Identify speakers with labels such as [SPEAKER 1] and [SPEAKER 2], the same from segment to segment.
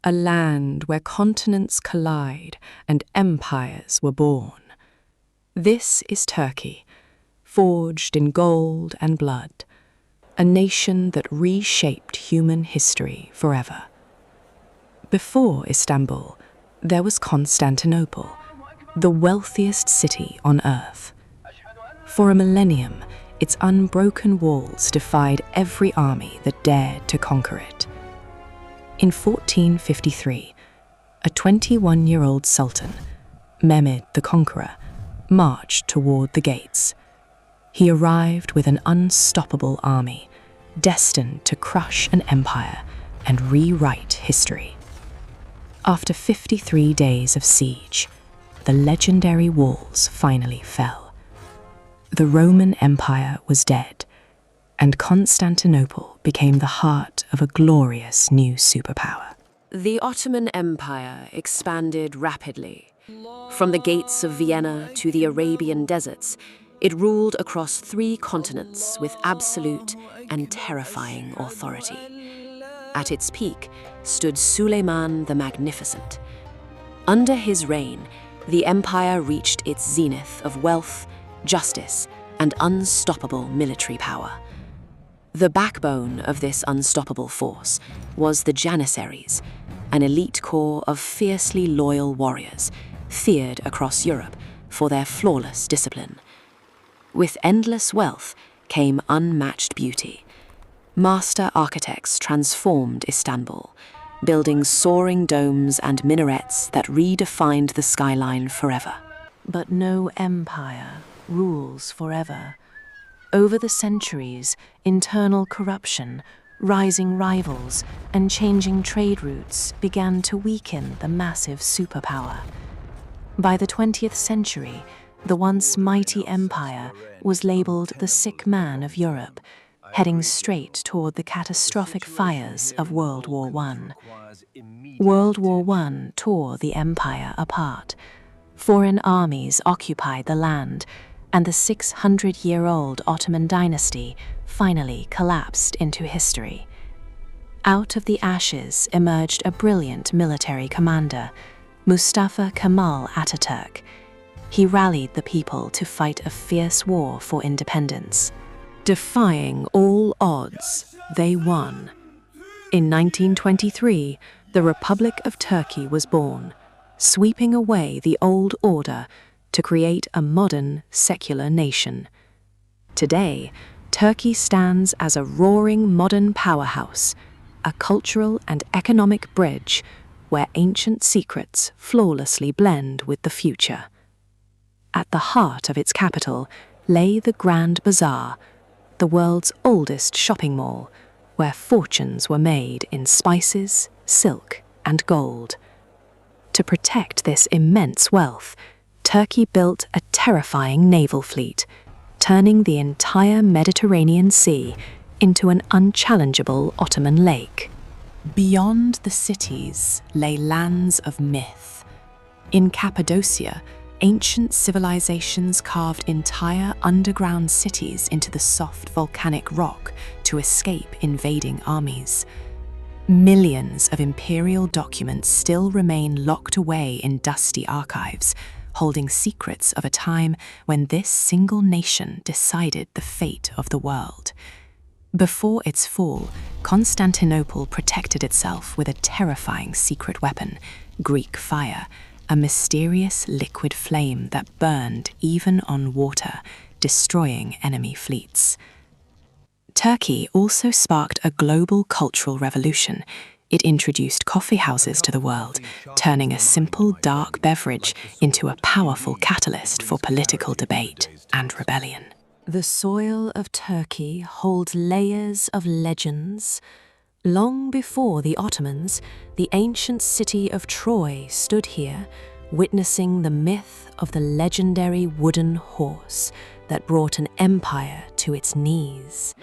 [SPEAKER 1] a land where continents collide and empires were born. This is Turkey, forged in gold and blood, a nation that reshaped human history forever. Before Istanbul, there was Constantinople, the wealthiest city on earth. For a millennium, its unbroken walls defied every army that dared to conquer it. In 1453, a 21-year-old sultan, Mehmed the Conqueror, marched toward the gates. He arrived with an unstoppable army, destined to crush an empire and rewrite history. After 53 days of siege, the legendary walls finally fell. The Roman Empire was dead, and Constantinople became the heart of a glorious new superpower.
[SPEAKER 2] The Ottoman Empire expanded rapidly. From the gates of Vienna to the Arabian deserts, it ruled across 3 continents with absolute and terrifying authority. At its peak stood Suleiman the Magnificent. Under his reign, the empire reached its zenith of wealth, justice, and unstoppable military power. The backbone of this unstoppable force was the Janissaries, an elite corps of fiercely loyal warriors, feared across Europe for their flawless discipline. With endless wealth came unmatched beauty. Master architects transformed Istanbul, building soaring domes and minarets that redefined the skyline forever.
[SPEAKER 3] But no empire rules forever. Over the centuries, internal corruption, rising rivals, and changing trade routes began to weaken the massive superpower. By the 20th century, the once mighty empire was labeled the sick man of Europe, heading straight toward the catastrophic fires of World War I. World War I tore the empire apart. Foreign armies occupied the land, and the 600-year-old Ottoman dynasty finally collapsed into history. Out of the ashes emerged a brilliant military commander, Mustafa Kemal Ataturk. He rallied the people to fight a fierce war for independence.
[SPEAKER 1] Defying all odds, they won. In 1923, the Republic of Turkey was born, sweeping away the old order to create a modern, secular nation. Today, Turkey stands as a roaring modern powerhouse, a cultural and economic bridge where ancient secrets flawlessly blend with the future. At the heart of its capital lay the Grand Bazaar, the world's oldest shopping mall, where fortunes were made in spices, silk, and gold. To protect this immense wealth, Turkey built a terrifying naval fleet, turning the entire Mediterranean Sea into an unchallengeable Ottoman lake. Beyond the cities lay lands of myth. In Cappadocia, ancient civilizations carved entire underground cities into the soft volcanic rock to escape invading armies. Millions of imperial documents still remain locked away in dusty archives, holding secrets of a time when this single nation decided the fate of the world. Before its fall, Constantinople protected itself with a terrifying secret weapon, Greek fire, a mysterious liquid flame that burned even on water, destroying enemy fleets. Turkey also sparked a global cultural revolution. It introduced coffee houses to the world, turning a simple dark beverage into a powerful catalyst for political debate and rebellion. The soil of Turkey holds layers of legends. Long before the Ottomans, the ancient city of Troy stood here, witnessing the myth of the legendary wooden horse that brought an empire to its knees.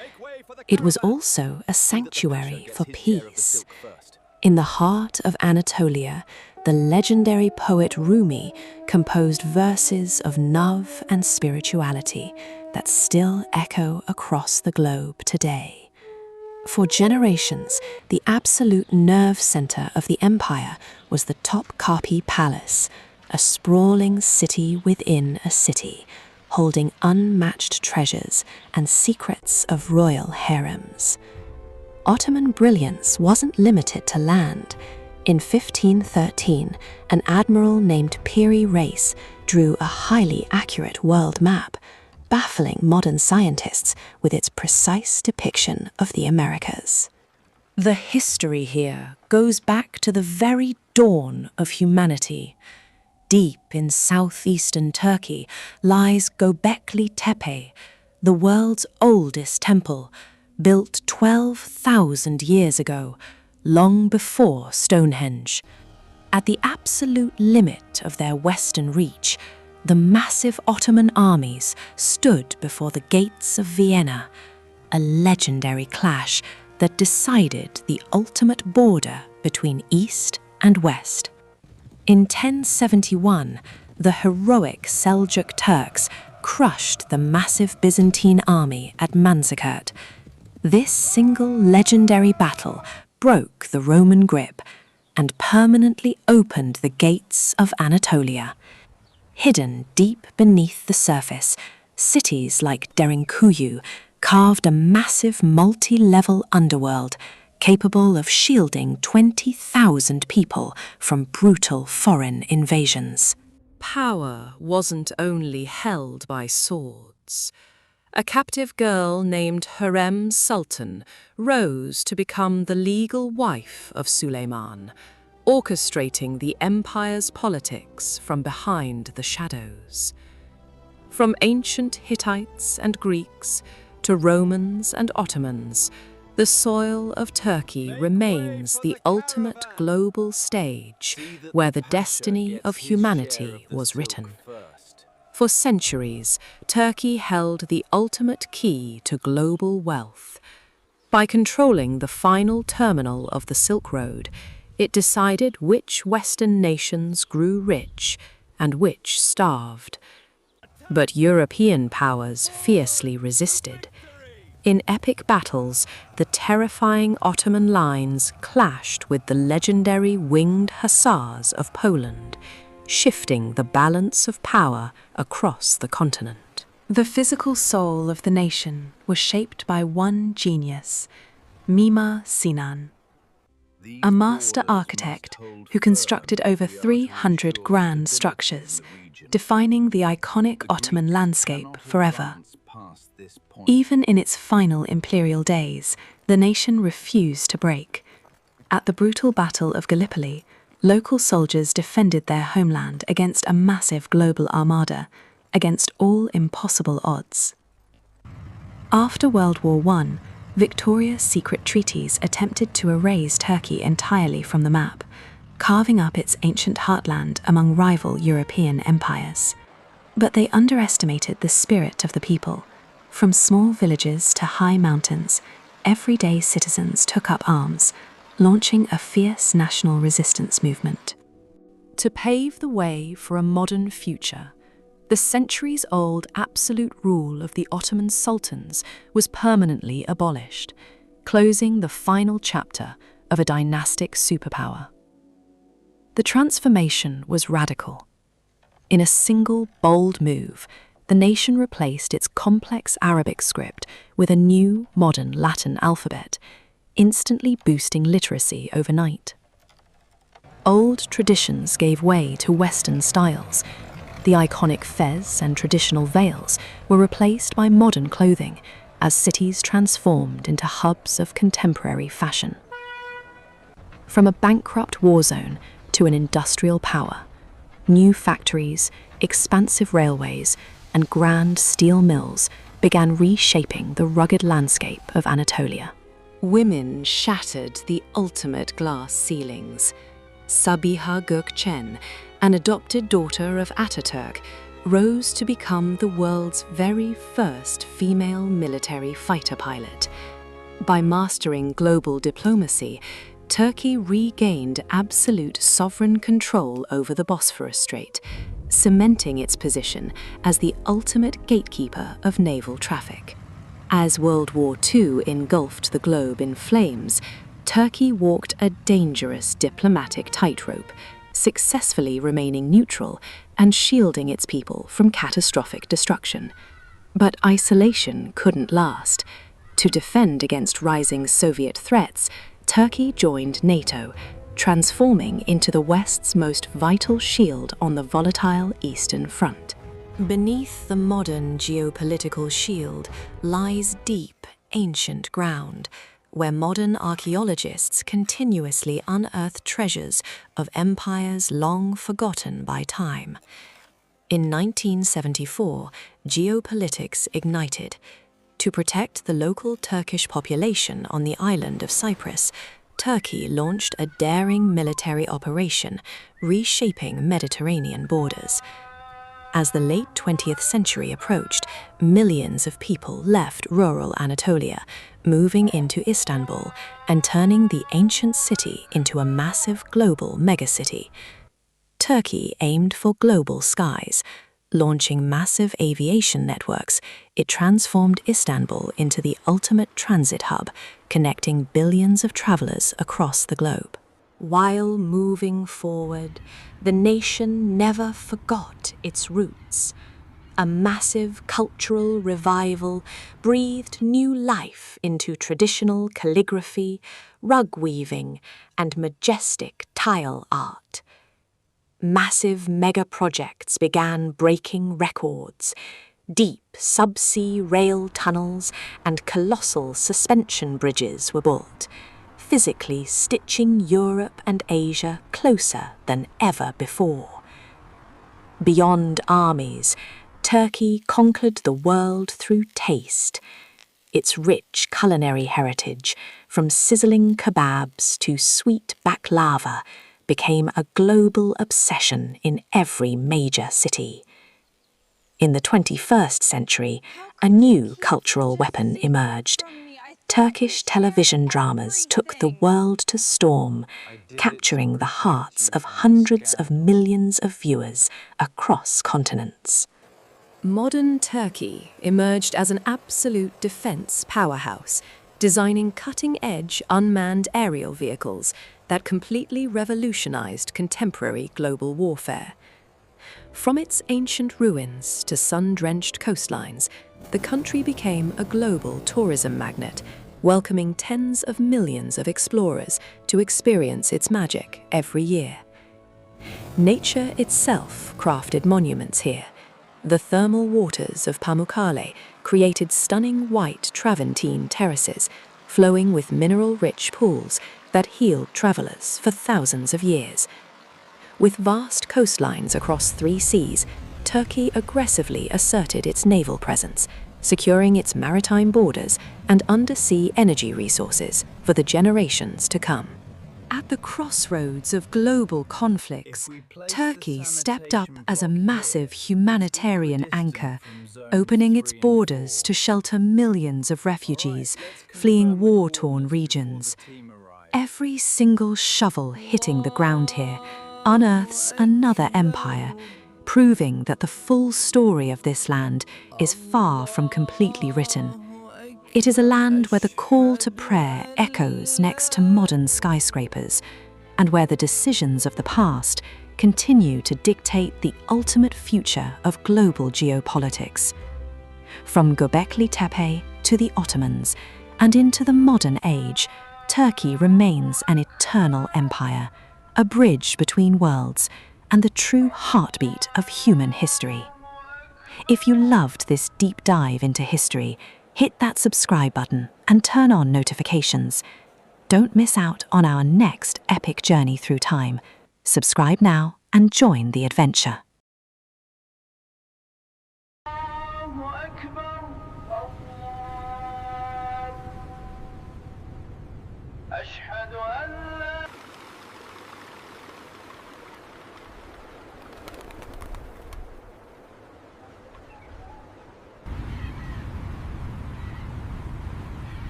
[SPEAKER 1] It was also a sanctuary for peace. In the heart of Anatolia, the legendary poet Rumi composed verses of love and spirituality that still echo across the globe today. For generations, the absolute nerve center of the empire was the Topkapi Palace, a sprawling city within a city, holding unmatched treasures and secrets of royal harems. Ottoman brilliance wasn't limited to land. In 1513, an admiral named Piri Reis drew a highly accurate world map, baffling modern scientists with its precise depiction of the Americas. The history here goes back to the very dawn of humanity. Deep in southeastern Turkey lies Göbekli Tepe, the world's oldest temple, built 12,000 years ago, long before Stonehenge. At the absolute limit of their western reach, the massive Ottoman armies stood before the gates of Vienna, a legendary clash that decided the ultimate border between East and West. In 1071, the heroic Seljuk Turks crushed the massive Byzantine army at Manzikert. This single legendary battle broke the Roman grip and permanently opened the gates of Anatolia. Hidden deep beneath the surface, cities like Derinkuyu carved a massive multi-level underworld capable of shielding 20,000 people from brutal foreign invasions. Power wasn't only held by swords. A captive girl named Hürrem Sultan rose to become the legal wife of Suleiman, orchestrating the empire's politics from behind the shadows. From ancient Hittites and Greeks to Romans and Ottomans, the soil of Turkey remains the ultimate global stage where the destiny of humanity was written. For centuries, Turkey held the ultimate key to global wealth. By controlling the final terminal of the Silk Road, it decided which Western nations grew rich and which starved. But European powers fiercely resisted. In epic battles, the terrifying Ottoman lines clashed with the legendary winged hussars of Poland, shifting the balance of power across the continent. The physical soul of the nation was shaped by one genius, Mimar Sinan, a master architect who constructed over 300 grand structures, defining the iconic Ottoman landscape forever. Even in its final imperial days, the nation refused to break. At the brutal Battle of Gallipoli, local soldiers defended their homeland against a massive global armada, against all impossible odds. After World War I, Victoria's secret treaties attempted to erase Turkey entirely from the map, carving up its ancient heartland among rival European empires. But they underestimated the spirit of the people. From small villages to high mountains, everyday citizens took up arms, launching a fierce national resistance movement. To pave the way for a modern future, the centuries-old absolute rule of the Ottoman sultans was permanently abolished, closing the final chapter of a dynastic superpower. The transformation was radical. In a single bold move, the nation replaced its complex Arabic script with a new, modern Latin alphabet, instantly boosting literacy overnight. Old traditions gave way to Western styles. The iconic fez and traditional veils were replaced by modern clothing as cities transformed into hubs of contemporary fashion. From a bankrupt war zone to an industrial power, new factories, expansive railways, and grand steel mills began reshaping the rugged landscape of Anatolia. Women shattered the ultimate glass ceilings. Sabiha Gökçen, an adopted daughter of Ataturk, rose to become the world's very first female military fighter pilot. By mastering global diplomacy, Turkey regained absolute sovereign control over the Bosphorus Strait, cementing its position as the ultimate gatekeeper of naval traffic. As World War II engulfed the globe in flames, Turkey walked a dangerous diplomatic tightrope, successfully remaining neutral and shielding its people from catastrophic destruction. But isolation couldn't last. To defend against rising Soviet threats, Turkey joined NATO, transforming into the West's most vital shield on the volatile Eastern Front. Beneath the modern geopolitical shield lies deep, ancient ground, where modern archaeologists continuously unearth treasures of empires long forgotten by time. In 1974, geopolitics ignited. To protect the local Turkish population on the island of Cyprus, Turkey launched a daring military operation, reshaping Mediterranean borders. As the late 20th century approached, millions of people left rural Anatolia, moving into Istanbul and turning the ancient city into a massive global megacity. Turkey aimed for global skies. Launching massive aviation networks, it transformed Istanbul into the ultimate transit hub, connecting billions of travelers across the globe. While moving forward, the nation never forgot its roots. A massive cultural revival breathed new life into traditional calligraphy, rug weaving, and majestic tile art. Massive mega-projects began breaking records. Deep subsea rail tunnels and colossal suspension bridges were built, physically stitching Europe and Asia closer than ever before. Beyond armies, Turkey conquered the world through taste. Its rich culinary heritage, from sizzling kebabs to sweet baklava, became a global obsession in every major city. In the 21st century, a new cultural weapon emerged. Turkish television dramas took the world to storm, capturing the hearts of hundreds of millions of viewers across continents. Modern Turkey emerged as an absolute defense powerhouse, designing cutting-edge unmanned aerial vehicles that completely revolutionized contemporary global warfare. From its ancient ruins to sun-drenched coastlines, the country became a global tourism magnet, welcoming tens of millions of explorers to experience its magic every year. Nature itself crafted monuments here. The thermal waters of Pamukkale created stunning white Travertine terraces, flowing with mineral-rich pools that healed travelers for thousands of years. With vast coastlines across 3 seas, Turkey aggressively asserted its naval presence, securing its maritime borders and undersea energy resources for the generations to come. At the crossroads of global conflicts, Turkey stepped up as a massive humanitarian anchor, opening its borders to shelter millions of refugees fleeing war-torn regions. Every single shovel hitting the ground here unearths another empire, proving that the full story of this land is far from completely written. It is a land where the call to prayer echoes next to modern skyscrapers, and where the decisions of the past continue to dictate the ultimate future of global geopolitics. From Göbekli Tepe to the Ottomans, and into the modern age, Turkey remains an eternal empire, a bridge between worlds, and the true heartbeat of human history. If you loved this deep dive into history, hit that subscribe button and turn on notifications. Don't miss out on our next epic journey through time. Subscribe now and join the adventure.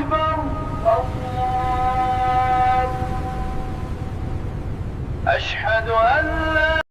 [SPEAKER 4] أكبر